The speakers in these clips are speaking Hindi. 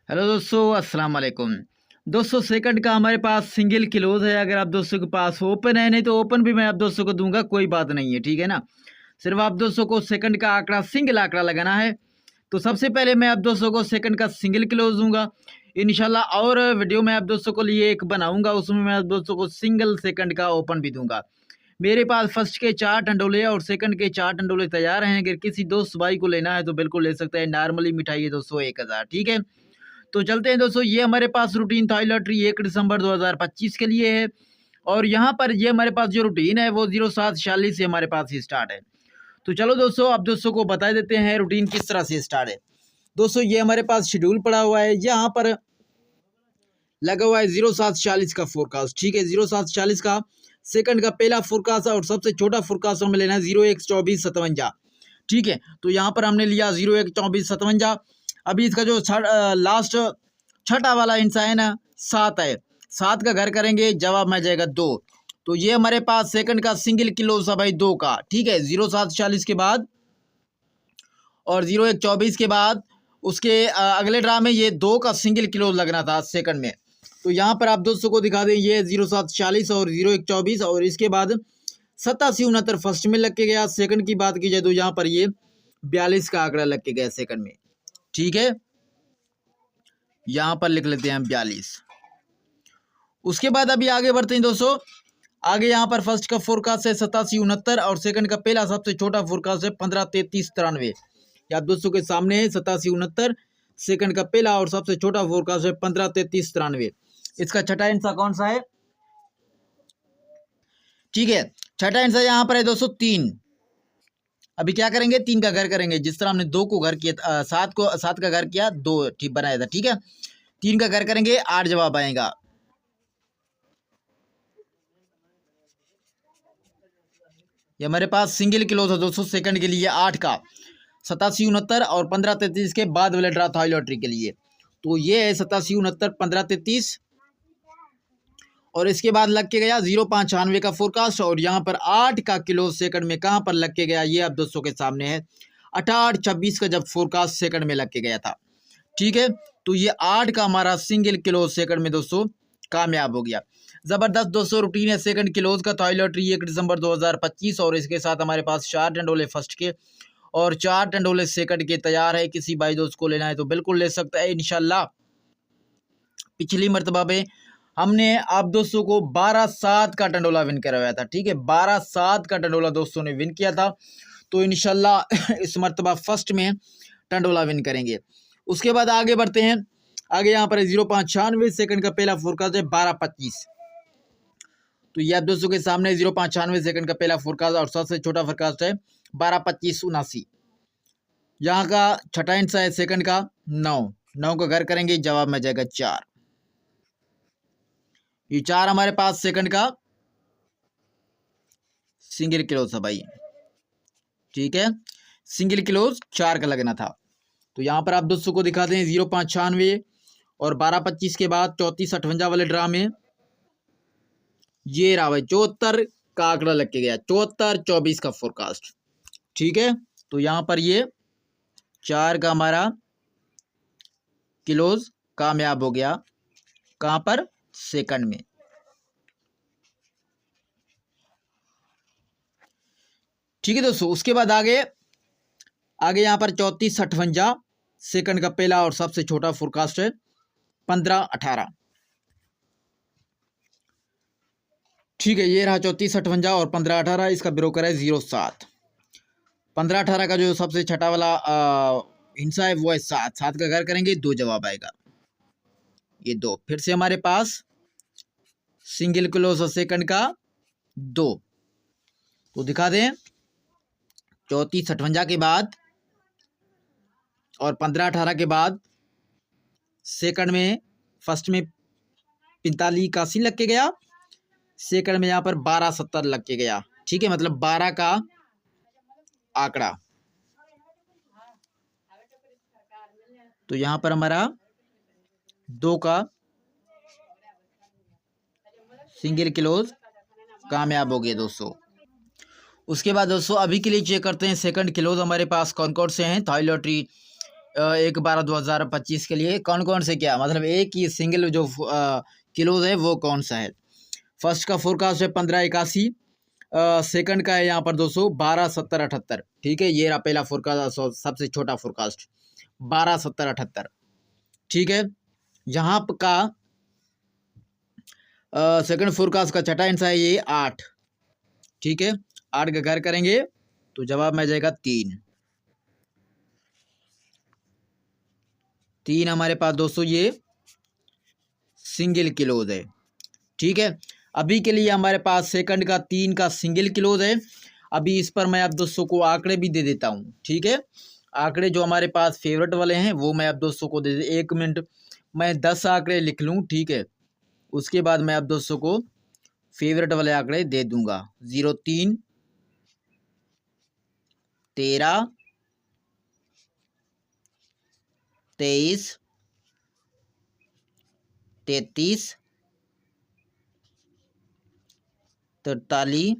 हेलो दोस्तों, अस्सलाम वालेकुम। दोस्तों, सेकंड का हमारे पास सिंगल क्लोज है। अगर आप दोस्तों के पास ओपन है, नहीं तो ओपन भी मैं आप दोस्तों को दूंगा, कोई बात नहीं है, ठीक है ना। सिर्फ आप दोस्तों को सेकंड का आंकड़ा सिंगल आंकड़ा लगाना है। तो सबसे पहले मैं आप दोस्तों को सेकंड का सिंगल क्लोज दूंगा इंशाल्लाह, और वीडियो में आप दोस्तों को लिए एक बनाऊंगा, उसमें मैं आप दोस्तों को सिंगल सेकंड का ओपन भी दूंगा। मेरे पास फर्स्ट के 4 टंडोले और सेकंड के 4 टंडोले तैयार हैं। अगर किसी दोस्त भाई को लेना है तो बिल्कुल ले सकते हैं। नॉर्मली मिठाई है दोस्तों 1000, ठीक है। तो चलते हैं दोस्तों, ये हमारे पास रूटीन था लॉटरी 1 दिसंबर 2025 के लिए है। और यहाँ पर ये हमारे पास जो रूटीन है वो 0746 से हमारे पास ही स्टार्ट है। तो चलो दोस्तों, आप दोस्तों को बता देते हैं रूटीन किस तरह से स्टार्ट है। दोस्तों, ये हमारे पास शेड्यूल पड़ा हुआ है, यहाँ पर लगा हुआ है 0746 का फोरकास्ट, ठीक है। 0746 का सेकंड का पहला फोरकास्ट और सबसे छोटा फोरकास्ट हमें लेना है 012457, ठीक है। तो यहाँ पर हमने लिया 012457। अभी इसका जो लास्ट छठा वाला इंसा है ना, 7 है। 7 का घर करेंगे, जवाब में जाएगा 2। तो ये हमारे पास सेकंड का सिंगल किलो सा भाई 2 का, ठीक है। 0746 के बाद और 0124 के बाद उसके अगले ड्रा में ये 2 का सिंगल किलो लगना था सेकंड में। तो यहाँ पर आप दोस्तों को दिखा दें, ये 0746 और 0124 और इसके बाद 8769 फर्स्ट में लग के गया। सेकंड की बात की जाए तो यहाँ पर ये 42 का आंकड़ा लग के गया सेकंड में, ठीक है। यहाँ पर लिख लेते हैं 42। उसके बाद अभी आगे बढ़ते हैं दोस्तों। आगे यहाँ पर फर्स्ट का फोरकास्ट है 8769 और सेकंड का पहला सबसे छोटा फोरकास्ट है 153393। आप दोस्तों के सामने है 8769, सेकंड का पहला और सबसे छोटा फोरकास्ट है 153393। इसका छठा आंसर कौन सा है, ठीक है। छठा आंसर यहाँ पर है दोस्तों 3। अभी क्या करेंगे, 3 का घर करेंगे। जिस तरह हमने 2 को घर किया, 7 का घर किया, 2 ठीक बनाया था, ठीक है। 3 का घर करेंगे, 8 जवाब आएगा। ये हमारे पास सिंगल किलो था दोस्तों सेकंड के लिए 8 का, 8769 और 1533 के बाद वाले ड्रा था लॉटरी के लिए। तो ये है 8769 1533 और इसके बाद लग के गया 0596 का फोरकास्ट और यहाँ पर 8 का किलो सेकंड में कहाँ पर लग के गया, ये आप दोस्तों के सामने है 8826 का जब फोरकास्ट सेकंड में लग के गया था, ठीक है। तो ये 8 का हमारा सिंगल किलो सेकंड में दोस्तों कामयाब हो गया। जबरदस्त दोस्तों रूटीन है सेकंड किलोज का था लॉटरी 1 दिसंबर 2025 और इसके साथ हमारे पास 4 टंडोले फर्स्ट के और 4 टंडोले सेकंड के तैयार है। किसी भाई दोस्त को लेना है तो बिल्कुल ले सकता है इंशाल्लाह। पिछली मरतबा में हमने आप दोस्तों को 12-7 का टंडोला विन करवाया था, ठीक है। 12-7 का टंडोला दोस्तों ने विन किया था। तो इंशाल्लाह इस मरतबा फर्स्ट में टंडोला विन करेंगे। उसके बाद आगे बढ़ते हैं। आगे यहाँ पर 0596 सेकंड का पहला फोरकास्ट है 1225। तो ये आप दोस्तों के सामने 0596 सेकंड का पहला फोरकास्ट और सबसे छोटा फोरकास्ट है 122579। यहाँ का छठा आंसर है सेकंड का 9 का घर करेंगे, जवाब में जाएगा 4। ये 4 हमारे पास सेकंड का सिंगल क्लोज था भाई, ठीक है। सिंगल क्लोज 4 का लगना था। तो यहाँ पर आप दोस्तों को दिखाते हैं 0596 और 1225 के बाद 3458 वाले ड्रा में ये रहा भाई 74 का आंकड़ा लग के गया, 7424 का फोरकास्ट, ठीक है। तो यहाँ पर ये 4 का हमारा किलोज कामयाब हो गया, कहाँ पर, सेकंड में, ठीक है दोस्तों। उसके बाद आगे यहाँ पर 3458 सेकंड का पहला और सबसे छोटा फोरकास्ट है 1518, ठीक है। ये रहा 3458 और 1518, इसका ब्रोकर है 07। 1518 का जो सबसे छठा वाला हिस्सा है वो है 7 का घर करेंगे, 2 जवाब आएगा, ये 2। फिर से हमारे पास सिंगल क्लोज सेकंड का 2। तो दिखा दें 3458 के बाद और 1518 के बाद सेकंड में फर्स्ट में 4581 लग के गया, सेकंड में यहाँ पर 1270 लग के गया, ठीक है। मतलब 12 का आंकड़ा। तो यहाँ पर हमारा 2 का सिंगल क्लोज कामयाब हो गए दोस्तों। उसके बाद दोस्तों अभी के लिए चेक करते हैं सेकंड क्लोज हमारे पास कौन कौन से हैं। थाई लॉटरी 1/12/2025 के लिए कौन कौन से क्या मतलब एक ही सिंगल जो किलोज है वो कौन सा है। फर्स्ट का फोरकास्ट है 1581, सेकंड का है यहाँ पर दोस्तों 12/70/78। ठीक है, ये रहा पहला फोरकास्ट, सबसे छोटा फोरकास्ट 12/70/78। ठीक है, यहाँ का सेकंड फोरकास्ट का छठा आंसर है ये 8। ठीक है, 8 का घर करेंगे तो जवाब में आ जाएगा 3 हमारे पास दोस्तों ये सिंगल किलोज है। ठीक है, अभी के लिए हमारे पास सेकंड का 3 का सिंगल क्लोज है। अभी इस पर मैं आप दोस्तों को आंकड़े भी दे देता हूँ। ठीक है, आंकड़े जो हमारे पास फेवरेट वाले हैं वो मैं आप दोस्तों को दे 1 मिनट मैं 10 आंकड़े लिख लूँ। ठीक है, उसके बाद मैं आप दोस्तों को फेवरेट वाले आंकड़े दे दूंगा। 03 13 23 33 43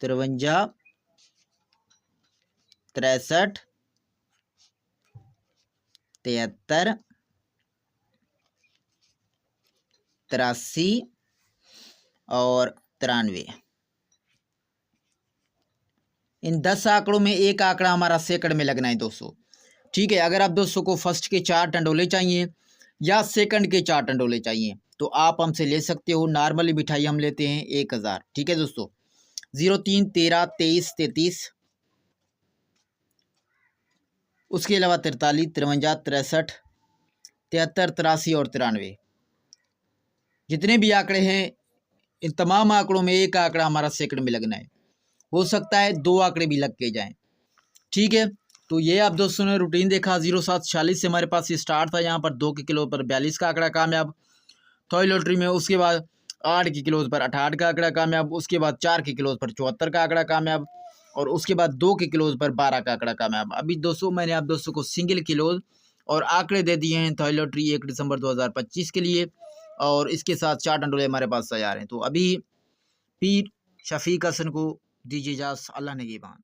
53 63 73 83 और 93। इन 10 आंकड़ों में एक आंकड़ा हमारा सेकंड में लगना है दोस्तों। ठीक है, अगर आप दोस्तों को फर्स्ट के 4 टंडोले चाहिए या सेकंड के 4 टंडोले चाहिए तो आप हमसे ले सकते हो। नॉर्मली मिठाई हम लेते हैं 1000। ठीक है दोस्तों, 03 13 23 33, उसके अलावा 43 53 63 73 83 और 93। जितने भी आंकड़े हैं इन तमाम आंकड़ों में एक आंकड़ा हमारा सेकंड में लगना है। हो सकता है 2 आंकड़े भी लग के जाएं। ठीक है, तो ये आप दोस्तों ने रूटीन देखा। 0746 से हमारे पास स्टार्ट था। यहाँ पर 2 के किलो पर 42 का आंकड़ा कामयाब थॉय लॉटरी में। उसके बाद 8 के किलोज पर 68 का आंकड़ा कामयाब। उसके बाद 4 के किलोज पर 74 का आंकड़ा कामयाब। और उसके बाद 2 के किलोज पर 12 का आंकड़ा कामयाब। अभी दोस्तों मैंने आप दोस्तों को सिंगल किलोज और आंकड़े दे दिए हैं थॉय लॉटरी 1 दिसंबर 2025 के लिए। और इसके साथ 4 टंडोले हमारे पास तैयार हैं। तो अभी पीर शफीक हसन को दीजिए इजाज़त। अल्लाह निगहबान।